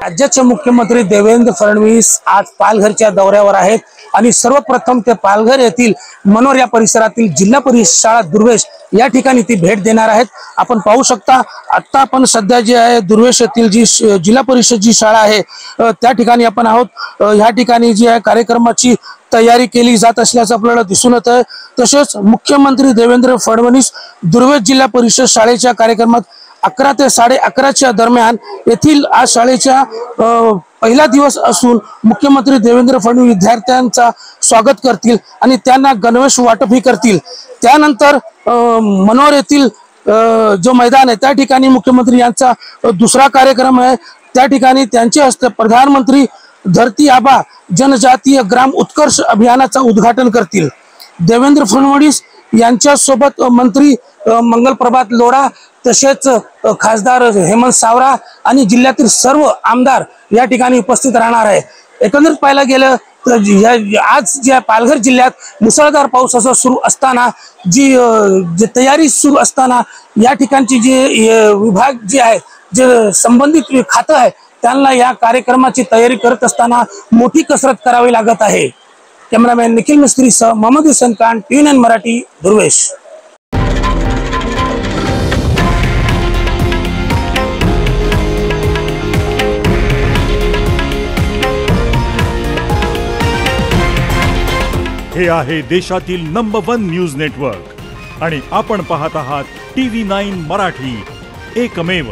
राज्याचे मुख्यमंत्री देवेंद्र फडणवीस आज पालघरच्या दौऱ्यावर आहेत आणि सर्वप्रथम ते पालघर येथील मनोर या परिसरातील जिल्हा परिषद शाळा दुर्वेश या ठिकाणी ती भेट देणार आहेत। आपण पाहू शकता आता आपण सध्या जे आहे दुर्वेश येथील जी जिल्हा परिषद जी शाळा आहे त्या ठिकाणी आपण आहोत। ह्या ठिकाणी जी आहे कार्यक्रमाची तयारी केली जात असल्याचं आपल्याला दिसून येत आहे। तसेच मुख्यमंत्री देवेंद्र फडणवीस दुर्वेश जिल्हा परिषद शाळेच्या कार्यक्रमात 11 ते 11:30च्या दरम्यान येथील आज शाळेच्या पहिला दिवस असून मुख्यमंत्री देवेंद्र फडणवीस विद्यार्थ्यांचा स्वागत करतील आणि त्यांना गणवेश वाटपही करतील। त्यानंतर मनोर येथील जो मैदान आहे त्या ठिकाणी मुख्यमंत्री यांचा दुसरा कार्यक्रम आहे। त्या ठिकाणी त्यांचे हस्ते प्रधानमंत्री धरती आबा जनजातीय ग्राम उत्कर्ष अभियानाचा उद्घाटन करतील। देवेंद्र फडणवीस यांच्या सोबत मंत्री मंगल प्रभात लोढा तसेच खासदार हेमंत सावरा आणि जिल्ह्यातील सर्व आमदार या ठिकाणी उपस्थित राहणार आहे। एकंदरीत पाहायला गेलं तर आज ज्या पालघर जिल्ह्यात मुसळधार पाऊस सुरू असताना जी तयारी सुरू असताना या ठिकाणची जे विभाग जे आहे जे संबंधित खातं आहे त्यांना या कार्यक्रमाची तयारी करत असताना मोठी कसरत करावी लागत आहे। कॅमेरामॅन निखिल मिस्त्री सह मोहम्मद हुसेन खान, TVN मराठी, दुर्वेश। हे आहे देशातील नंबर 1 न्यूज नेटवर्क आणि आपण पाहत आहात TV9 मराठी, एकमेव।